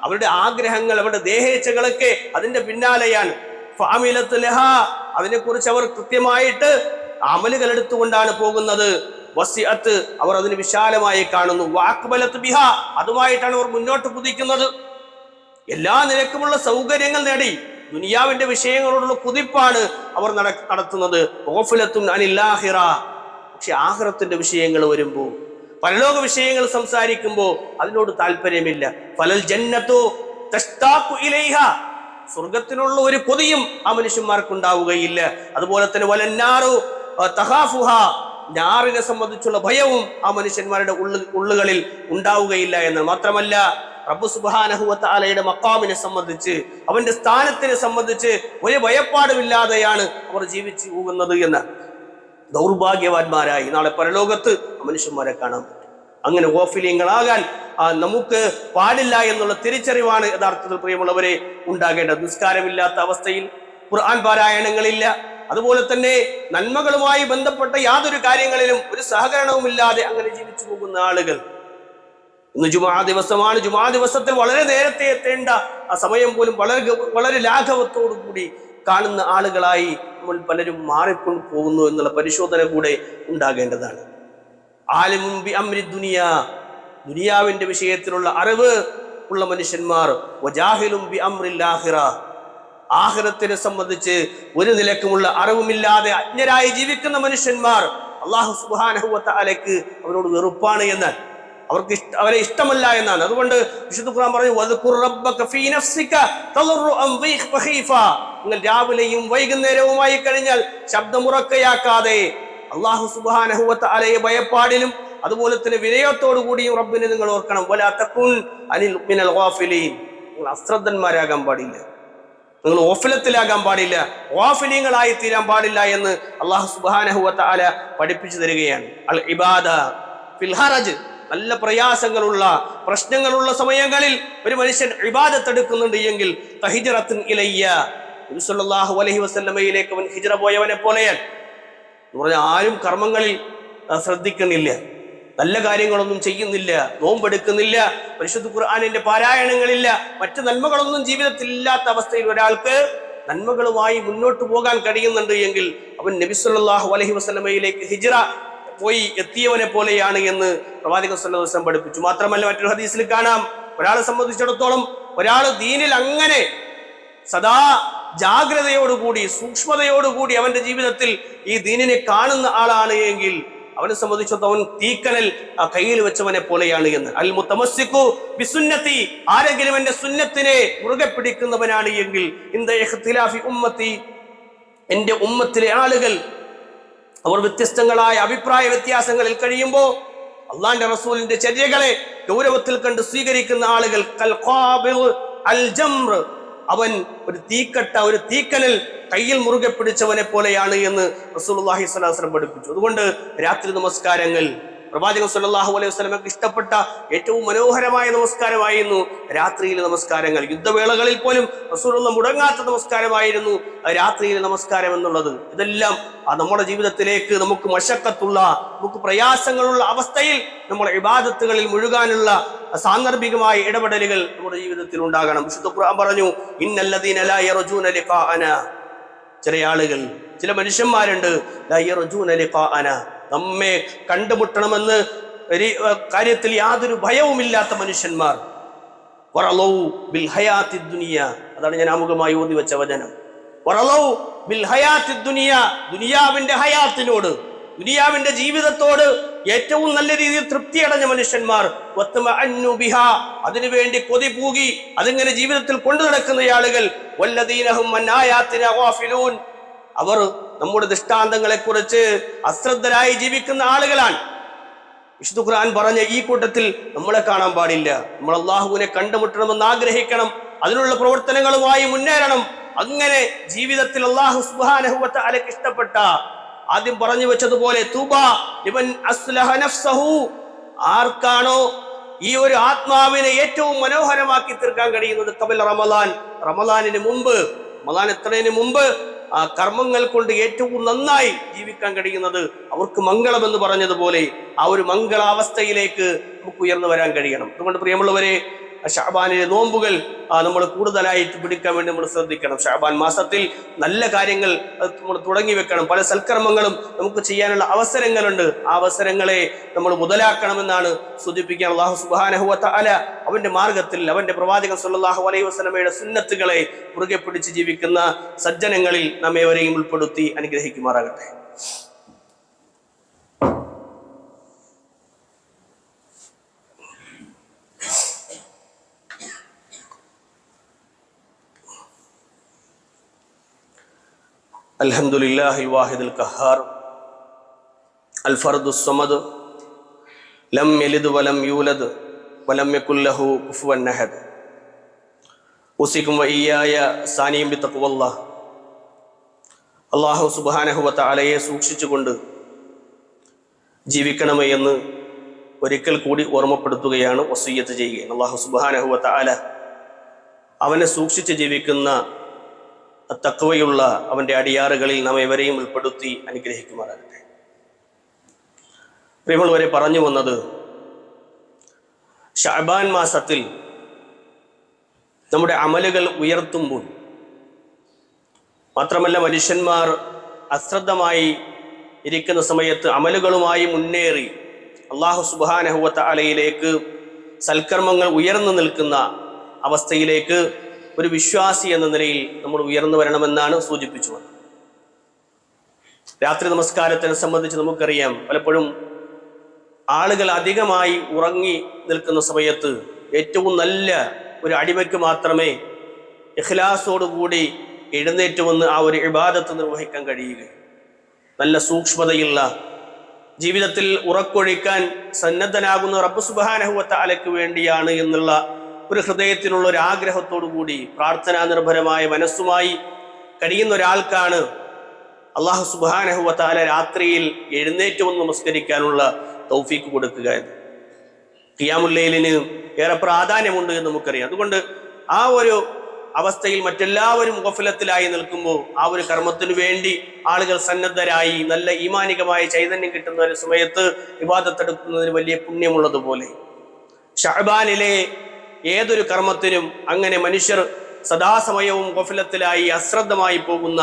അവരുടെ ആഗ്രഹങ്ങൾ, അവരുടെ ദേഹേച്ഛകളൊക്കെ അതിന്റെ പിന്നാലെയാണ്. ഫഅമിലത്ത് ലഹാ, അതിനെക്കുറിച്ച് അവർ കൃത്യമായിട്ട് അമലുകൾ എടുത്തുകൊണ്ടാണ് പോകുന്നത്. വസിഅത്ത്, അവർ അതിന് വിശാലമായി കാണുന്നു. വഅഖ്ബലത്ത് ബിഹാ, അതുമായിട്ടാണ് അവർ മുന്നോട്ട് കുതിക്കുന്നത്. എല്ലാ നിലക്കുമുള്ള സൗകര്യങ്ങൾ നേടി ദുനിയാവിന്റെ വിഷയങ്ങളോടുള്ള കുതിപ്പാണ് അവർ നടത്തുന്നത്. ഗഫലത്തുൻ അനിൽ ആഖിറ, പക്ഷെ ആഖിറത്തിന്റെ വിഷയങ്ങൾ വരുമ്പോൾ, പരലോക വിഷയങ്ങൾ സംസാരിക്കുമ്പോൾ അതിനോട് താല്പര്യമില്ല. ഫലൽ ജന്നത്തു തഷ്താഖു ഇലൈഹാ, സ്വർഗത്തിനുള്ള ഒരു കൊതിയും ആ മനുഷ്യന്മാർക്കുണ്ടാവുകയില്ല. അതുപോലെ തന്നെ വലന്നാറു തഖാഫുഹ, ഞാറിനെ സംബന്ധിച്ചുള്ള ഭയവും ആ മനുഷ്യന്മാരുടെ ഉള്ളുകളിൽ ഉണ്ടാവുകയില്ല എന്ന്. മാത്രമല്ല റബ്ബ് സുബ്ഹാനഹു വ തആലയുടെ മഖാമിനെ സംബന്ധിച്ച്, അവന്റെ സ്ഥാനത്തിനെ സംബന്ധിച്ച് ഒരു ഭയപ്പാടുമില്ലാതെയാണ് അവർ ജീവിച്ചു പോകുന്നത് എന്ന്. ദൗർഭാഗ്യവാന്മാരായി നാളെ പരലോകത്ത് മനുഷ്യന്മാരെ കാണാൻ പറ്റും. അങ്ങനെ ഗാഫിലീങ്ങളാകാൻ നമുക്ക് പാടില്ല എന്നുള്ള തിരിച്ചറിവാണ് യഥാർത്ഥത്തിൽ പ്രിയമുള്ളവരെ ഉണ്ടാകേണ്ടത്. നിസ്കാരമില്ലാത്ത അവസ്ഥയിൽ, ഖുർആൻ പാരായണങ്ങളില്ല, അതുപോലെ തന്നെ നന്മകളുമായി ബന്ധപ്പെട്ട യാതൊരു കാര്യങ്ങളിലും ഒരു സഹകരണവുമില്ലാതെ അങ്ങനെ ജീവിച്ചു പോകുന്ന ആളുകൾ. ഇന്ന് ജുമാ ദിവസമാണ്. ജുമാ ദിവസത്തിൽ വളരെ നേരത്തെ എത്തേണ്ട ആ സമയം പോലും വളരെ ലാഘവത്തോടു കൂടി കാണുന്ന ആളുകളായി നമ്മൾ പലരും മാറിക്കൊണ്ട് പോകുന്നു എന്നുള്ള പരിശോധന കൂടെ ഉണ്ടാകേണ്ടതാണ്. ആലിമുൻ ബി അംരി ദുനിയാ, ദുനിയാവിന്റെ വിഷയത്തിലുള്ള അറിവ് ഉള്ള മനുഷ്യന്മാർ, വജാഹിലും ബി അംറിൽ ആഖിറ, ആഖിറത്തിനെ സംബന്ധിച്ച് ഒരു നിലക്കുമുള്ള അറിവുമില്ലാതെ അജ്ഞരായി ജീവിക്കുന്ന മനുഷ്യന്മാർ അല്ലാഹു സുബ്ഹാനഹു വ തആലയ്ക്ക് അവരോട് വെറുപ്പാണ് എന്ന്, അവരെ ഇഷ്ടമല്ല എന്നാണ്. അതുകൊണ്ട് വിശുദ്ധ ഖുർആൻ പറഞ്ഞു, വദ്കുർ റബ്ബക ഫീ നഫ്സിക തളറുഅൻ വഖീഫ, നിങ്ങൾ രാവിലെയും വൈകുന്നേരവുമായി കഴിഞ്ഞാൽ ശബ്ദമുറക്കയാക്കാതെ അല്ലാഹു സുബ്ഹാനഹു വ തആലയെ ഭയപ്പാടിലും അതുപോലെ തന്നെ വിനയത്തോടു കൂടിയും റബ്ബിനെ നിങ്ങൾ ഓർക്കണം. വലാ തകുൻ അനിൽ മിനൽ ഗാഫിലീൻ, നിങ്ങൾ അശ്രദ്ധന്മാരാകാൻ പാടില്ല, നിങ്ങൾ ഓഫലത്തിലാകാൻ പാടില്ല, ഗാഫിലീങ്ങളായി തീരാൻ പാടില്ല എന്ന് അല്ലാഹു സുബ്ഹാനഹു വ തആല പഠിപ്പിച്ചു തരികയാണ്. അൽ ഇബാദ ഫിൽ ഹറജ്, നല്ല പ്രയാസങ്ങളുള്ള പ്രശ്നങ്ങളുള്ള സമയങ്ങളിൽ ഒരു മനുഷ്യൻ ഇബാദത്ത് എടുക്കുന്നുണ്ട് എങ്കിൽ തഹിജ്റത്തുൻ ഇലയ്യ, നബി സല്ലല്ലാഹു അലൈഹി വസല്ലമയിലേക്ക് അവൻ ഹിജ്റ പോയവനെ പോലെയാണ്. എന്ന് പറഞ്ഞാൽ ആരും കർമ്മങ്ങളിൽ ശ്രദ്ധിക്കുന്നില്ല, നല്ല കാര്യങ്ങളൊന്നും ചെയ്യുന്നില്ല, നോമ്പെടുക്കുന്നില്ല, പരിശുദ്ധ ഖുർആനിന്റെ പാരായണങ്ങളില്ല, മറ്റു നന്മകളൊന്നും ജീവിതത്തിൽ ഇല്ലാത്ത അവസ്ഥയിൽ ഒരാൾക്ക് നന്മകളുമായി മുന്നോട്ട് പോകാൻ കഴിയുന്നുണ്ട് എങ്കിൽ അവൻ നബി സല്ലല്ലാഹു അലൈഹി വസല്ലമയിലേക്ക് ഹിജ്റ പോയി എത്തിയവനെ പോലെയാണ് എന്ന് പ്രവാചകൻ സല്ലല്ലാഹു അലൈഹി വസല്ലം പഠിപ്പിച്ചു. മാത്രമല്ല മറ്റൊരു ഹദീസിൽ കാണാം, ഒരാളെ സംബന്ധിച്ചിടത്തോളം ഒരാൾ ദീനിൽ അങ്ങനെ സദാ ജാഗ്രതയോടുകൂടി സൂക്ഷ്മതയോടുകൂടി അവന്റെ ജീവിതത്തിൽ ഈ ദീനിനെ കാണുന്ന ആളാണ് എങ്കിൽ അവനെ സംബന്ധിച്ചിടത്തോളം അവൻ തീക്കനൽ കയ്യിൽ വെച്ചവനെ പോലെയാണ് എന്ന്. അൽ മുതമസ്സിഖു ബിസുന്നതി, ആരെങ്കിലും എന്റെ സുന്നത്തിനെ മുറുകെ പിടിക്കുന്നവനാണ് എങ്കിൽ ഇന്ദ ഇഖ്തിലാഫി ഉമ്മത്തി, എന്റെ ഉമ്മത്തിലെ ആളുകൾ അവർ വ്യത്യസ്തങ്ങളായ അഭിപ്രായ വ്യത്യാസങ്ങളിൽ കഴിയുമ്പോൾ അള്ളാന്റെ റസൂലിന്റെ ചര്യകളെ ഗൗരവത്തിൽ കണ്ട് സ്വീകരിക്കുന്ന ആളുകൾ കൽ ഖാബിർ അൽ ജംർ, അവൻ ഒരു തീക്കട്ട, ഒരു തീക്കനൽ കയ്യിൽ മുറുകെ പിടിച്ചവനെ പോലെയാണ് എന്ന് റസൂലുള്ളാഹി സ്വല്ലല്ലാഹു അലൈഹി വസല്ലം പഠിപ്പിച്ചു. അതുകൊണ്ട് രാത്രി നമസ്കാരങ്ങൾ പ്രവാചകൻ സ്വല്ലല്ലാഹു അലൈഹി വസല്ലമക്ക് ഇഷ്ടപ്പെട്ട ഏറ്റവും മനോഹരമായ നമസ്കാരമായിരുന്നു രാത്രിയിലെ നമസ്കാരങ്ങൾ. യുദ്ധവേളകളിൽ പോലും റസൂലുള്ളാഹി മുടങ്ങാത്ത നമസ്കാരമായിരുന്നു രാത്രിയിലെ നമസ്കാരം എന്നുള്ളത്. ഇതെല്ലാം നമ്മുടെ ജീവിതത്തിലേക്ക് നമുക്ക് മശക്കത്തുള്ള, നമുക്ക് പ്രയാസങ്ങളുള്ള അവസ്ഥയിൽ നമ്മൾ ഇബാദത്തുകളിൽ മുഴുകാനുള്ള സാന്ദർഭികമായ ഇടപെടലുകൾ നമ്മുടെ ജീവിതത്തിൽ ഉണ്ടാകണം. വിശുദ്ധ ഖുർആൻ പറഞ്ഞു, ഇന്നല്ലദീന ലാ യർജൂന ലിഖാഅന, ചില ആളുകൾ, ചില മനുഷ്യന്മാരുണ്ട്, ലാ യർജൂന ലിഖാഅന, നമ്മെ കണ്ടുമുട്ടണമെന്ന് ഒരു കാര്യത്തിൽ യാതൊരു ഭയവുമില്ലാത്ത മനുഷ്യന്മാർ. വറലൗ ബിൽ ഹയാത്തി ദുനിയ, അതാണ് ഞാൻ ആമുഖമായി ഓതി വെച്ച വചനം. വറലൗ ബിൽ ഹയാത്തി ദുനിയ, ദുനിയാവിന്റെ ഹയാത്തിനോട്, ദുനിയാവിന്റെ ജീവിതത്തോട് ഏറ്റവും നല്ല രീതിയിൽ തൃപ്തിയടഞ്ഞ മനുഷ്യന്മാർ, വത്മഅന്നു ബിഹാ, അതിനുവേണ്ടി കൊതി പൂകി അതിങ്ങനെ ജീവിതത്തിൽ കൊണ്ടു നടക്കുന്ന ആളുകൾ, വല്ലദീനഹും അൻ ആയാതിനാ ഗാഫിലൂൻ, അവർ നമ്മുടെ ദൃഷ്ടാന്തങ്ങളെ കുറിച്ച് അശ്രദ്ധരായി ജീവിക്കുന്ന ആളുകളാണ്. വിശുദ്ധ ഖുർആൻ പറഞ്ഞ ഈ കൂട്ടത്തിൽ നമ്മളെ കാണാൻ പാടില്ല. നമ്മൾ അള്ളാഹുവിനെ കണ്ടുമുട്ടണമെന്ന് ആഗ്രഹിക്കണം, അതിനുള്ള പ്രവർത്തനങ്ങളുമായി മുന്നേറണം. അങ്ങനെ ജീവിതത്തിൽ അല്ലാഹു സുബ്ഹാനഹു വ തആലക്ക് ഇഷ്ടപ്പെട്ട, ആദ്യം പറഞ്ഞു വെച്ചതുപോലെ തൂബാ ലിമൻ അസ്ലഹ നഫ്സഹു, ആർക്കാണോ ഈ ഒരു ആത്മാവിനെ ഏറ്റവും മനോഹരമാക്കി തീർക്കാൻ കഴിയുന്നത് ഖബല റമളാൻ, റമളാനിന് മുമ്പ്, റമളാൻ എത്തുന്നതിന് മുമ്പ് ആ കർമ്മങ്ങൾ കൊണ്ട് ഏറ്റവും നന്നായി ജീവിക്കാൻ കഴിയുന്നത് അവർക്ക് മംഗളം എന്ന് പറഞ്ഞതുപോലെ ആ ഒരു മംഗളാവസ്ഥയിലേക്ക് നമുക്ക് ഉയർന്നു വരാൻ കഴിയണം. അതുകൊണ്ട് പ്രിയമുള്ളവരെ, ഷഅബാനിലെ നോമ്പുകൾ നമ്മൾ കൂടുതലായിട്ട് പിടിക്കാൻ വേണ്ടി നമ്മൾ ശ്രദ്ധിക്കണം. ഷഅബാൻ മാസത്തിൽ നല്ല കാര്യങ്ങൾ നമ്മൾ തുടങ്ങി വെക്കണം. പല സൽക്കർമ്മങ്ങളും നമുക്ക് ചെയ്യാനുള്ള അവസരങ്ങളുണ്ട്. ആ അവസരങ്ങളെ നമ്മൾ മുതലാക്കണമെന്നാണ് സൂചിപ്പിക്കാൻ. അല്ലാഹു സുബ്ഹാനഹു വ തആല അവന്റെ മാർഗത്തിൽ, അവന്റെ പ്രവാചകൻ സ്വല്ലല്ലാഹു അലൈഹി വസല്ലമയുടെ സുന്നത്തുകളെ മുറുകെ പിടിച്ച് ജീവിക്കുന്ന സജ്ജനങ്ങളിൽ നമ്മേവരെയും ഉൾപ്പെടുത്തി അനുഗ്രഹിക്കുമാറാകട്ടെ. അൽഹംദുലില്ലാഹിൽ വാഹിദുൽ ഖഹാർ അൽ ഫർദുസ് സമദ് ലം യലിദ് വലം യൂലദ് വലം യകുൽ ലഹു കുഫുവൻ അഹദ്. ഉസികും വഇയ്യായ സാനിയും ബിത്തഖ്വല്ലാഹ്. അല്ലാഹു സുബ്ഹാനഹു വ തആലയെ സൂക്ഷിച്ചുകൊണ്ട് ജീവിക്കണമേ എന്ന് ഒരിക്കൽ കൂടി ഓർമ്മപ്പെടുത്തുകയാണ്, വസിയ്യത്ത് ചെയ്യുകയാണ്. അല്ലാഹു സുബ്ഹാനഹു വ തആല അവനെ സൂക്ഷിച്ച് ജീവിക്കുന്ന തഖ്വയുള്ള അവന്റെ അടിയാറുകളിൽ നാം എവരെയും ഉൾപ്പെടുത്തി അനുഗ്രഹിക്കുമാറാകട്ടെ. പ്രിയമുള്ളവരെ, പറഞ്ഞു വന്നത് ഷഅബാൻ മാസത്തിൽ നമ്മുടെ അമലുകൾ ഉയർത്തുമ്പോൾ മാത്രമല്ല, മനുഷ്യന്മാർ അശ്രദ്ധമായി ഇരിക്കുന്ന സമയത്ത് അമലുകളുമായി മുന്നേറി അല്ലാഹു സുബ്ഹാനഹു വ തആലയിലേക്ക് സൽക്കർമ്മങ്ങൾ ഉയർന്നു നിൽക്കുന്ന അവസ്ഥയിലേക്ക് ഒരു വിശ്വാസി എന്ന നിലയിൽ നമ്മൾ ഉയർന്നു വരണമെന്നാണ് സൂചിപ്പിച്ചു വന്നത്. രാത്രി നമസ്കാരത്തിനെ സംബന്ധിച്ച് നമുക്കറിയാം, പലപ്പോഴും ആളുകൾ അധികമായി ഉറങ്ങി നിൽക്കുന്ന സമയത്ത് ഏറ്റവും നല്ല ഒരു അടിമയ്ക്ക് മാത്രമേ ഇഖ്ലാസോടുകൂടി എഴുന്നേറ്റ് വന്ന് ആ ഒരു ഇബാദത്ത് നിർവഹിക്കാൻ കഴിയുക. നല്ല സൂക്ഷ്മതയുള്ള, ജീവിതത്തിൽ ഉറക്കൊഴിക്കാൻ സന്നദ്ധനാകുന്ന റബ്ബ് സുബ്ഹാനഹു വ തആലയ്ക്ക് വേണ്ടിയാണ് എന്നുള്ള ഒരു ഹൃദയത്തിലുള്ള ഒരു ആഗ്രഹത്തോടു കൂടി പ്രാർത്ഥനാ നിർഭരമായ മനസ്സുമായി കഴിയുന്ന ഒരാൾക്കാണ് അല്ലാഹു സുബ്ഹാനഹു വ തആല രാത്രിയിൽ എഴുന്നേറ്റ് വന്ന് നമസ്കരിക്കാനുള്ള തൗഫീക്ക് കൊടുക്കുക എന്ന്. ഖിയാമുൽ ലൈലിന് ഏറെ പ്രാധാന്യമുണ്ട് എന്ന് നമുക്കറിയാം. അതുകൊണ്ട് ആ ഒരു അവസ്ഥയിൽ മറ്റെല്ലാവരും ഗഫലത്തിലായി നിൽക്കുമ്പോൾ ആ ഒരു കർമ്മത്തിനു വേണ്ടി ആളുകൾ സന്നദ്ധരായി നല്ല ഈമാനികമായ ചൈതന്യം കിട്ടുന്ന ഒരു സമയത്ത് ഇബാദത്തെടുക്കുന്നതിന് വലിയ പുണ്യമുള്ളതുപോലെ ശഅബാനിലെ ഏതൊരു കർമ്മത്തിനും അങ്ങനെ മനുഷ്യർ സദാസമയവും ഗഫലത്തിലായി അശ്രദ്ധമായി പോകുന്ന,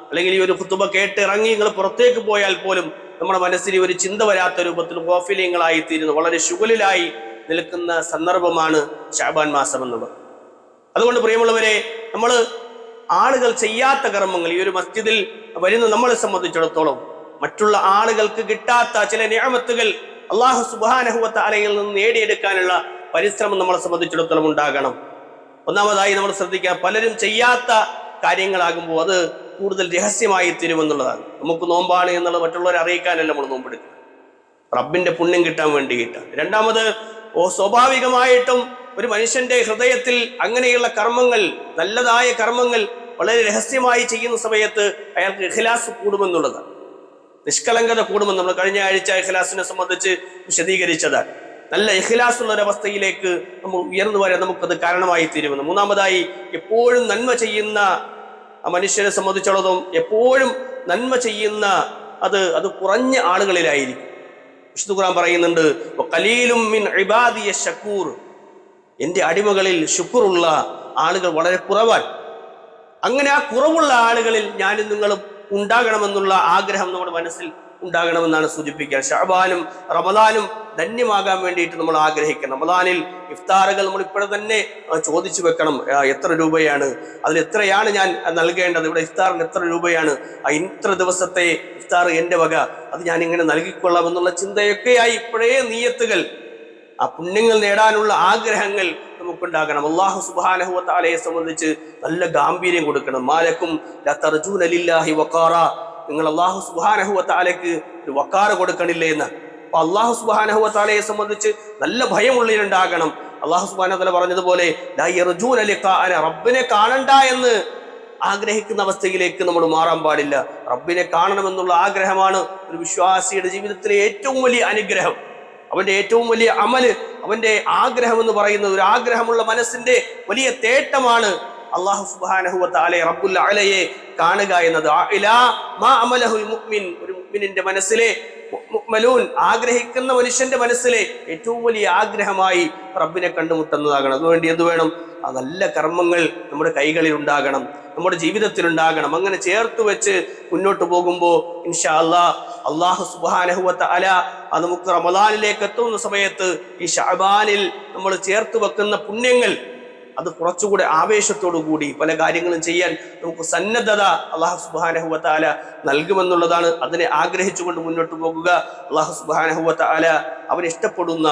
അല്ലെങ്കിൽ ഈ ഒരു ഖുതുബ കേട്ട് ഇറങ്ങി നിങ്ങൾ പുറത്തേക്ക് പോയാൽ പോലും നമ്മുടെ മനസ്സിൽ ഒരു ചിന്ത വരാത്ത രൂപത്തിൽ ഗോഫിലീങ്ങളായി തീരുന്നു, വളരെ ശുഗലിലായി നിൽക്കുന്ന സന്ദർഭമാണ് ശഅബാൻ മാസം എന്നുള്ളത്. അതുകൊണ്ട് പ്രിയമുള്ളവരെ, നമ്മൾ ആളുകൾ ചെയ്യാത്ത കർമ്മങ്ങൾ ഈ ഒരു മസ്ജിദിൽ വരുന്ന നമ്മളെ സംബന്ധിച്ചിടത്തോളം മറ്റുള്ള ആളുകൾക്ക് കിട്ടാത്ത ചില നിഅമത്തുകൾ അല്ലാഹു സുബ്ഹാനഹു വ തആലയിൽ നിന്ന് നേടിയെടുക്കാനുള്ള പരിശ്രമം നമ്മളെ സംബന്ധിച്ചിടത്തോളം ഉണ്ടാകണം. ഒന്നാമതായി നമ്മൾ ശ്രദ്ധിക്കുക, പലരും ചെയ്യാത്ത കാര്യങ്ങളാകുമ്പോൾ അത് കൂടുതൽ രഹസ്യമായി തീരുമെന്നുള്ളതാണ്. നമുക്ക് നോമ്പാണ് എന്നുള്ളത് മറ്റുള്ളവരെ അറിയിക്കാനല്ല നമ്മൾ നോമ്പെടുക്കുക, റബ്ബിന്റെ പുണ്യം കിട്ടാൻ വേണ്ടിയിട്ടാണ്. രണ്ടാമത് സ്വാഭാവികമായിട്ടും ഒരു മനുഷ്യന്റെ ഹൃദയത്തിൽ അങ്ങനെയുള്ള കർമ്മങ്ങൾ, നല്ലതായ കർമ്മങ്ങൾ വളരെ രഹസ്യമായി ചെയ്യുന്ന സമയത്ത് അയാൾക്ക് ഇഖ്ലാസ് കൂടുമെന്നുള്ളതാണ്, നിഷ്കളങ്കത കൂടുമെന്ന് നമ്മൾ കഴിഞ്ഞ ആഴ്ച ഇഖ്ലാസിനെ സംബന്ധിച്ച് വിശദീകരിച്ചതാണ്. നല്ല ഇഖ്ലാസ് ഉള്ള ഒരവസ്ഥയിലേക്ക് നമ്മൾ ഉയർന്നു വരാൻ നമുക്കത് കാരണമായി തീരുമെന്ന്. മൂന്നാമതായി, എപ്പോഴും നന്മ ചെയ്യുന്ന മനുഷ്യനെ സംബന്ധിച്ചിടത്തോളം എപ്പോഴും നന്മ ചെയ്യുന്ന അത് കുറഞ്ഞ ആളുകളിലായിരിക്കും. വിശുദ്ധ ഖുർആൻ പറയുന്നുണ്ട്, ഖലീലും മിൻ ഇബാദിയ ശക്കൂർ, എൻ്റെ അടിമകളിൽ ശുക്റുള്ള ആളുകൾ വളരെ കുറവാണ്. അങ്ങനെ ആ കുറവുള്ള ആളുകളിൽ ഞാനും നിങ്ങളും ഉണ്ടാകണമെന്നുള്ള ആഗ്രഹം നമ്മുടെ മനസ്സിൽ ഉണ്ടാകണമെന്നാണ് സൂചിപ്പിക്കുക. ശഅബാനും റമദാനും ധന്യമാകാൻ വേണ്ടിയിട്ട് നമ്മൾ ആഗ്രഹിക്കണം. റമദാനിൽ ഇഫ്താറുകൾ നമ്മൾ ഇപ്പോഴും തന്നെ ചോദിച്ചു വെക്കണം, എത്ര രൂപയാണ്, അതിൽ എത്രയാണ് ഞാൻ നൽകേണ്ടത്, ഇവിടെ ഇഫ്താറിന് എത്ര രൂപയാണ്, ഇത്ര ദിവസത്തെ ഇഫ്താർ എൻ്റെ വക, അത് ഞാൻ ഇങ്ങനെ നൽകിക്കൊള്ളാം എന്നുള്ള ചിന്തയൊക്കെയായി ഇപ്പോഴേ നിയ്യത്തുകൾ, ആ പുണ്യങ്ങൾ നേടാനുള്ള ആഗ്രഹങ്ങൾ നമുക്കുണ്ടാകണം. അല്ലാഹു സുബ്ഹാനഹു വ തആലയെ സംബന്ധിച്ച് നല്ല ഗാംഭീര്യം കൊടുക്കണം. മാലക്കും ലാ തർജൂന ലില്ലാഹി വഖാറ, നിങ്ങൾ അല്ലാഹു സുബ്ഹാനഹു വ തആലയ്ക്ക് ഒരു വഖാർ കൊടുക്കണില്ലേ എന്ന്. അപ്പൊ അല്ലാഹു സുബ്ഹാനഹു വ തആലയെ സംബന്ധിച്ച് നല്ല ഭയമുള്ളിലുണ്ടാകണം. അല്ലാഹു സുബ്ഹാനഹു വ തആല പറഞ്ഞതുപോലെ ലാ യർജൂന ലിഖാഅന, റബ്ബിനെ കാണണ്ട എന്ന് ആഗ്രഹിക്കുന്ന അവസ്ഥയിലേക്ക് നമ്മൾ മാറാൻ പാടില്ല. റബ്ബിനെ കാണണമെന്നുള്ള ആഗ്രഹമാണ് ഒരു വിശ്വാസിയുടെ ജീവിതത്തിലെ ഏറ്റവും വലിയ അനുഗ്രഹം, അവന്റെ ഏറ്റവും വലിയ അമല്, അവന്റെ ആഗ്രഹം എന്ന് പറയുന്നത്, ഒരു ആഗ്രഹമുള്ള മനസ്സിന്റെ വലിയ തേട്ടമാണ് അല്ലാഹു സുബ്ഹാനഹു വ തആല റബ്ബുൽ അലയെ കാണുക എന്നത്. ഒരു മുഅ്മിനിന്റെ മനസ്സിലെ മുഅ്മിനൂൻ ആഗ്രഹിക്കുന്ന മനുഷ്യന്റെ മനസ്സിലെ ഏറ്റവും വലിയ ആഗ്രഹമായി റബ്ബിനെ കണ്ടുമുട്ടുന്നതാകണം. അതുവേണ്ടി എന്ത് വേണം? ആ നല്ല കർമ്മങ്ങൾ നമ്മുടെ കൈകളിൽ ഉണ്ടാകണം, നമ്മുടെ ജീവിതത്തിൽ ഉണ്ടാകണം. അങ്ങനെ ചേർത്ത് വെച്ച് മുന്നോട്ട് പോകുമ്പോൾ ഇൻഷാ അല്ലാഹ് അല്ലാഹു സുബ്ഹാനഹു വ തആല നമുക്ക് റമദാനിലേക്ക് എത്തുന്ന സമയത്ത് ഈ ശഅബാനിൽ നമ്മൾ ചേർത്ത് വെക്കുന്ന പുണ്യങ്ങൾ അത് കുറച്ചുകൂടെ ആവേശത്തോടു കൂടി പല കാര്യങ്ങളും ചെയ്യാൻ നമുക്ക് സന്നദ്ധത അല്ലാഹു സുബ്ഹാനഹു വ തആല നൽകുമെന്നുള്ളതാണ്. അതിനെ ആഗ്രഹിച്ചുകൊണ്ട് മുന്നോട്ട് പോകുക. അല്ലാഹു സുബ്ഹാനഹു വ തആല അവനെ ഇഷ്ടപ്പെടുന്ന,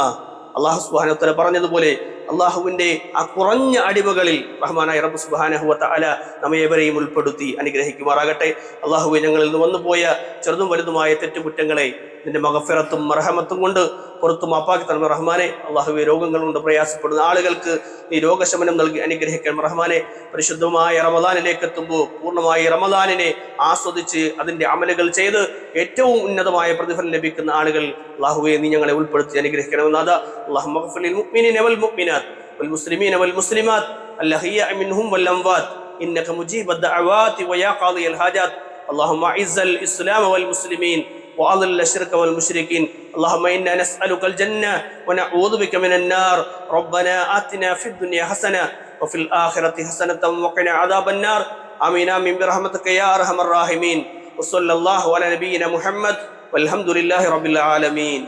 അല്ലാഹു സുബ്ഹാനഹു വ തആല പറഞ്ഞതുപോലെ അള്ളാഹുവിന്റെ ആ കുറഞ്ഞ അടിമകളിൽ റഹ്മാനായ റബ്ബ് സുബ്ഹാനഹു വ തആല നമ്മേവരെയും ഉൾപ്പെടുത്തി അനുഗ്രഹിക്കുമാറാകട്ടെ. അള്ളാഹുവെ, ഞങ്ങളിൽ നിന്ന് വന്നുപോയ ചെറുതും വലുതുമായ തെറ്റുകുറ്റങ്ങളെ നിന്റെ മഗ്ഫിറത്തും മർഹമത്തും കൊണ്ട് പുറത്തു മാപ്പാക്കി തരണം റഹ്മാനെ. അള്ളാഹുവെ, രോഗങ്ങൾ കൊണ്ട് പ്രയാസപ്പെടുന്ന ആളുകൾക്ക് നീ രോഗശമനം നൽകി അനുഗ്രഹിക്കണം റഹ്മാനെ. പരിശുദ്ധമായ റമദാനിലേക്ക് എത്തുമ്പോൾ പൂർണ്ണമായി റമദാനിനെ ആസ്വദിച്ച് അതിന്റെ അമലുകൾ ചെയ്ത് ഏറ്റവും ഉന്നതമായ പ്രതിഫലം ലഭിക്കുന്ന ആളുകൾ അള്ളാഹുവെ നീ ഞങ്ങളെ ഉൾപ്പെടുത്തി അനുഗ്രഹിക്കണമെന്നാഥ. അല്ലാഹുമ്മ ഗ്ഫിർ ലിൽ മുഅ്മിനീന വൽ മുഅ്മിനാത്ത് വൽ മുസ്ലിമീന വൽ മുസ്ലിമാത്ത് അൽഹയ്യാഇ മിൻഹും വൽ അംവാത്ത് ഇന്നക മുജീബുദ് ദഅവാതി വയാ ഖാദിയൽ ഹാജാത്ത്. അല്ലാഹുമ്മ അഇസ്സൽ ഇസ്ലാമ വൽ മുസ്ലിമീൻ وأضل الشرك والمشركين. اللهم إنا نسألك الجنة ونعوذ بك من النار. ربنا آتنا في الدنيا حسنة وفي الآخرة حسنة وقنا عذاب النار. آمين آمين برحمتك يا أرحم الراحمين. وصلى الله على نبينا محمد والحمد لله رب العالمين.